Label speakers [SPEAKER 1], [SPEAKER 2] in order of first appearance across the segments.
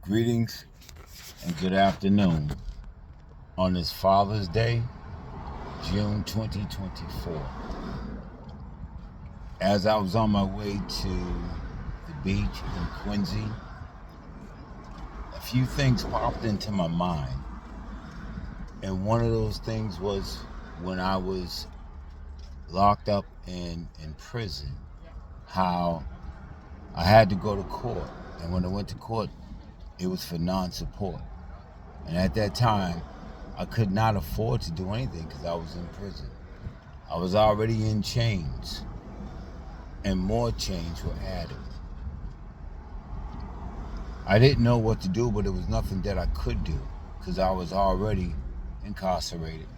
[SPEAKER 1] Greetings and good afternoon on this Father's Day, June 2024. As I was on my way to the beach in Quincy, a few things popped into my mind. And one of those things was when I was locked up in prison, how I had to go to court. And when I went to court, it was for non-support. And at that time, I could not afford to do anything because I was in prison. I was already in chains, and more chains were added. I didn't know what to do, but there was nothing that I could do because I was already incarcerated.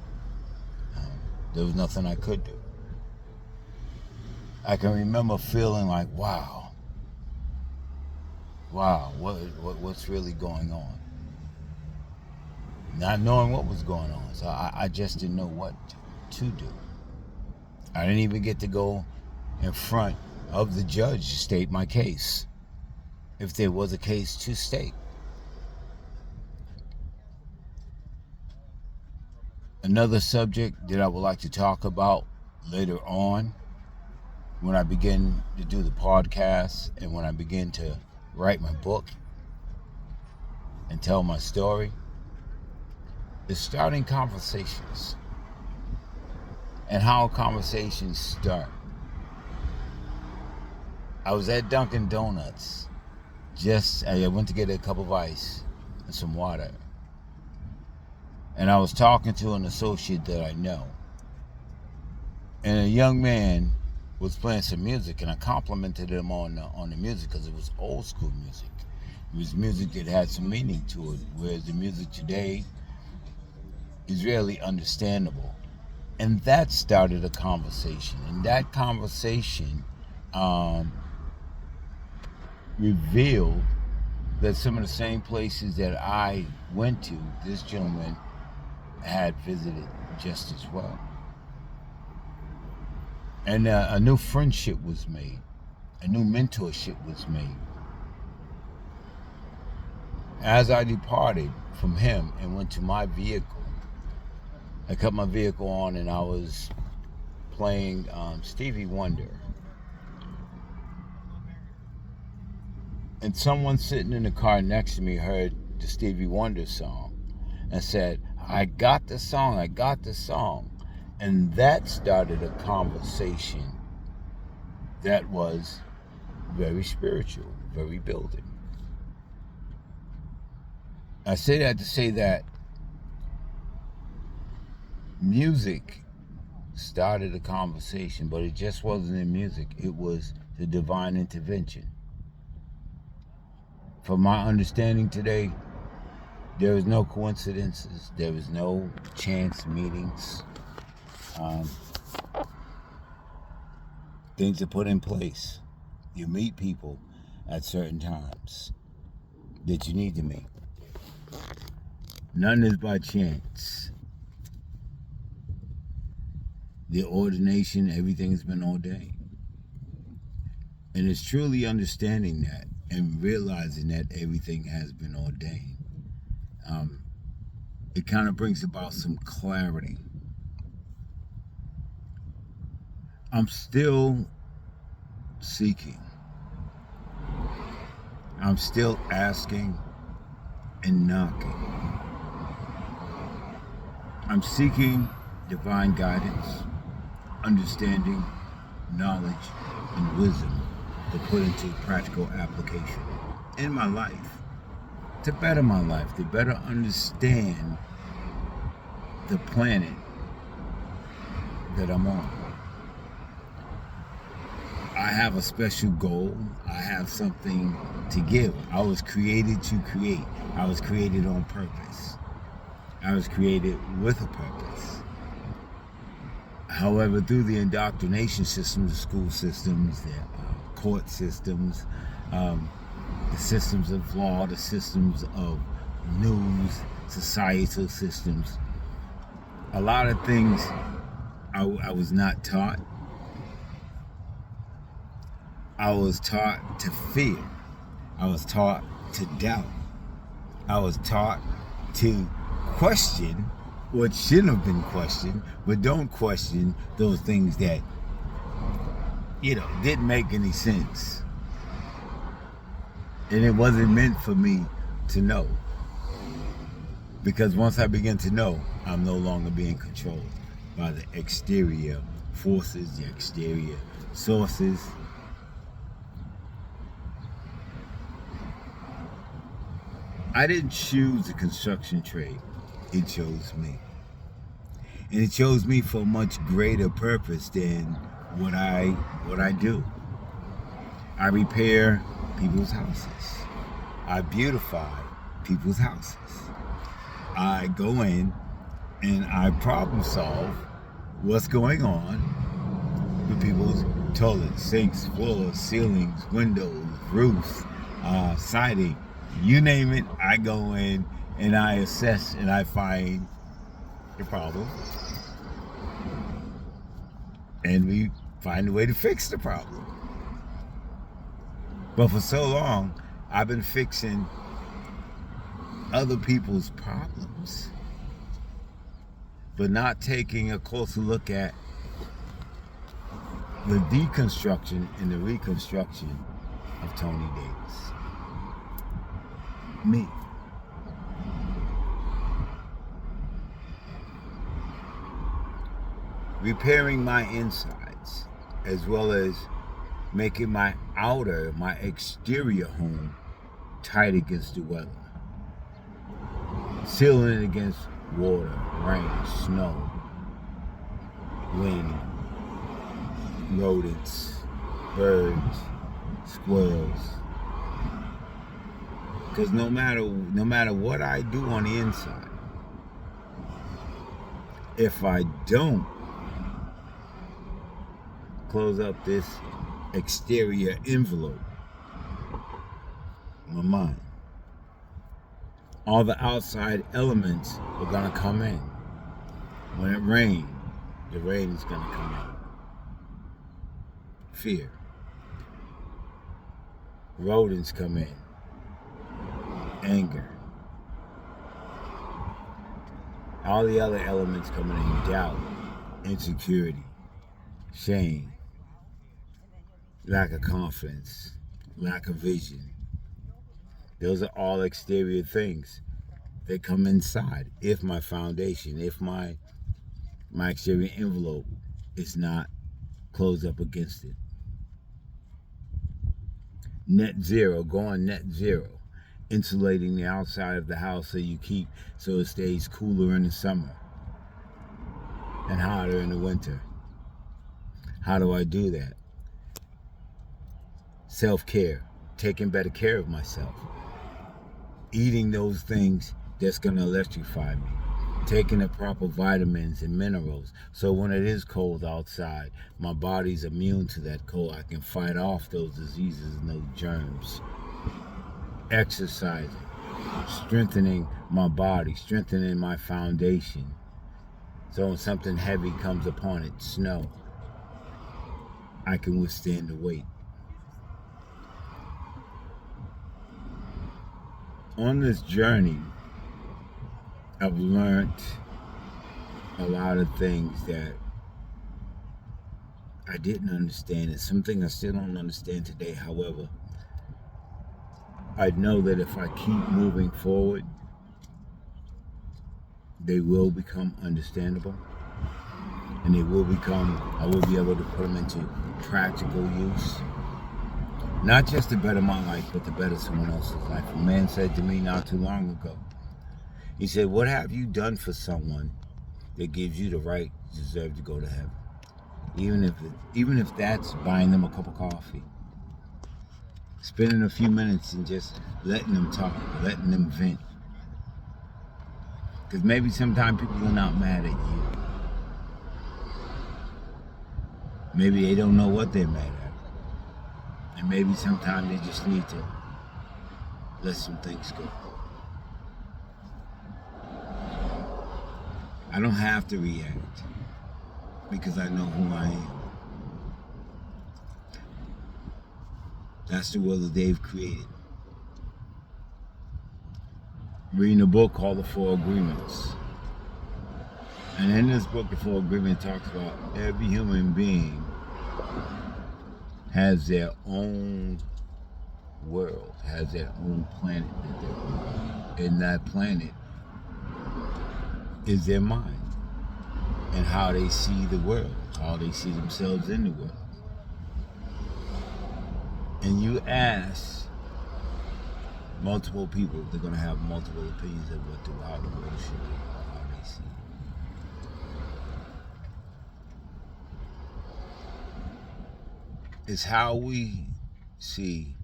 [SPEAKER 1] There was nothing I could do. I can remember feeling like, wow, what's really going on? Not knowing what was going on. So I just didn't know what to do. I didn't even get to go in front of the judge to state my case, if there was a case to state. Another subject that I would like to talk about later on, when I begin to do the podcast and when I begin to write my book and tell my story, is starting conversations and how conversations start. I was at Dunkin' Donuts. I went to get a cup of ice and some water. And I was talking to an associate that I know. And a young man was playing some music, and I complimented him on the music because it was old school music. It was music that had some meaning to it, whereas the music today is really understandable. And that started a conversation. And that conversation revealed that some of the same places that I went to, this gentleman had visited just as well. And a new friendship was made. A new mentorship was made. As I departed from him and went to my vehicle, I cut my vehicle on and I was playing Stevie Wonder. And someone sitting in the car next to me heard the Stevie Wonder song and said, I got the song. And that started a conversation that was very spiritual, very building. I say that to say that music started a conversation, but it just wasn't in music. It was the divine intervention. From my understanding today, there is no coincidences. There is no chance meetings. Things are put in place. You meet people at certain times that you need to meet. None is by chance. The ordination, everything has been ordained. And it's truly understanding that and realizing that everything has been ordained. It kind of brings about some clarity. I'm still seeking. I'm still asking and knocking. I'm seeking divine guidance, understanding, knowledge, and wisdom to put into practical application in my life, to better my life, to better understand the planet that I'm on. I have a special goal. I have something to give. I was created to create. I was created on purpose. I was created with a purpose. However, through the indoctrination systems, the school systems, the court systems, the systems of law, the systems of news, societal systems, a lot of things I was not taught. I was taught to fear. I was taught to doubt. I was taught to question what shouldn't have been questioned, but don't question those things that, didn't make any sense. And it wasn't meant for me to know. Because once I begin to know, I'm no longer being controlled by the exterior forces, the exterior sources. I didn't choose the construction trade. It chose me. And it chose me for a much greater purpose than what I do. I repair people's houses. I beautify people's houses. I go in and I problem solve what's going on with people's toilets, sinks, floors, ceilings, windows, roofs, siding, you name it. I go in and I assess and I find the problem, and we find a way to fix the problem. But for so long, I've been fixing other people's problems, but not taking a closer look at the deconstruction and the reconstruction of Tony Davis. Me. Repairing my insides, as well as making my exterior home tight against the weather. Sealing it against water, rain, snow, wind, rodents, birds, squirrels. Because no matter what I do on the inside, if I don't close up this exterior envelope, my mind, all the outside elements are gonna come in. When it rains, the rain is gonna come in. Fear. Rodents come in. Anger. All the other elements coming in. Doubt. Insecurity. Shame. Lack of confidence. Lack of vision. Those are all exterior things. They come inside. If my foundation, if my exterior envelope is not closed up against it. Net zero, going net zero. Insulating the outside of the house so it stays cooler in the summer and hotter in the winter. How do I do that? Self-care, taking better care of myself. Eating those things that's going to electrify me. Taking the proper vitamins and minerals so when it is cold outside, my body's immune to that cold. I can fight off those diseases and those germs. Exercising, strengthening my body, strengthening my foundation. So when something heavy comes upon it, snow, I can withstand the weight. On this journey, I've learned a lot of things that I didn't understand, and something I still don't understand today. However, I know that if I keep moving forward, they will become understandable, and I will be able to put them into practical use. Not just to better my life, but to better someone else's life. A man said to me not too long ago, he said, what have you done for someone that gives you the right to deserve to go to heaven? Even if that's buying them a cup of coffee. Spending a few minutes and just letting them talk, letting them vent. Because maybe sometimes people are not mad at you. Maybe they don't know what they're mad at. And maybe sometimes they just need to let some things go. I don't have to react because I know who I am. That's the world that they've created. reading a book called The Four Agreements. And in this book, The Four Agreements talks about every human being has their own world, has their own planet that they're on. And that planet is their mind and how they see the world, how they see themselves in the world. And you ask multiple people, they're going to have multiple opinions of how the world should be, how they see it. It's how we see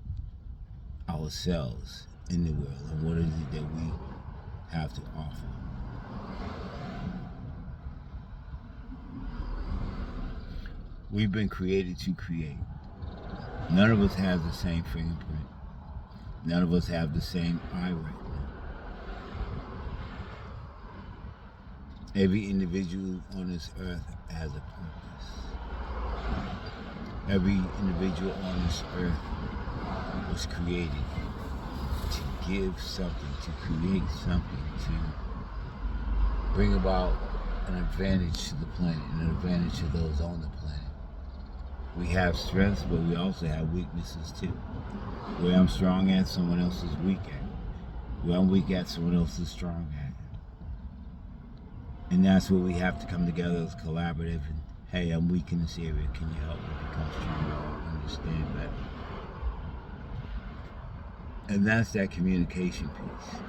[SPEAKER 1] ourselves in the world and what is it that we have to offer. We've been created to create. None of us have the same fingerprint. None of us have the same eye retina. Every individual on this earth has a purpose. Every individual on this earth was created to give something, to create something, to bring about an advantage to the planet, an advantage to those on the planet. We have strengths, but we also have weaknesses too. Where I'm strong at, someone else is weak at. Where I'm weak at, someone else is strong at. And that's where we have to come together as collaborative and, hey, I'm weak in this area, can you help me become stronger or understand better? And that's that communication piece.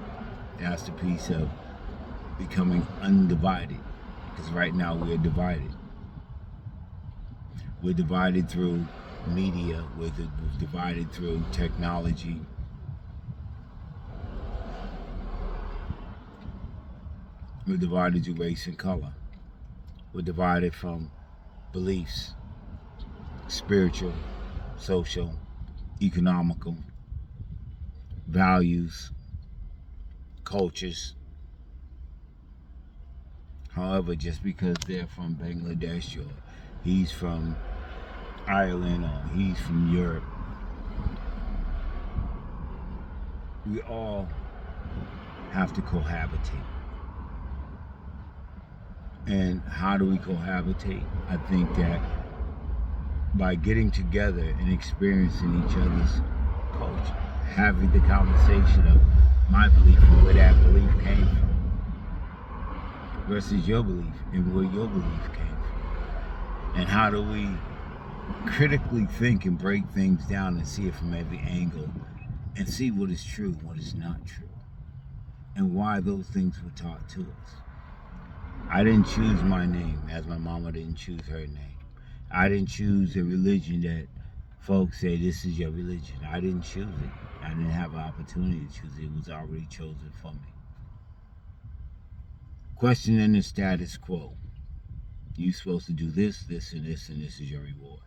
[SPEAKER 1] That's the piece of becoming undivided. Because right now we're divided. We're divided through media, we're divided through technology. We're divided through race and color. We're divided from beliefs, spiritual, social, economical, values, cultures. However, just because they're from Bangladesh or he's from Ireland or he's from Europe, we all have to cohabitate. And how do we cohabitate? I think that by getting together and experiencing each other's culture, having the conversation of my belief and where that belief came from versus your belief and where your belief came from. And how do we critically think and break things down and see it from every angle and see what is true and what is not true and why those things were taught to us. I didn't choose my name as my mama didn't choose her name. I didn't choose a religion that folks say this is your religion. I didn't choose it. I didn't have an opportunity to choose it. It was already chosen for me. Questioning the status quo. You're supposed to do this, this, and this is your reward.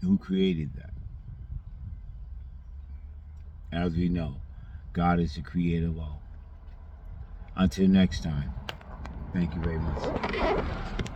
[SPEAKER 1] Who created that? As we know, God is the creator of all. Until next time, thank you very much.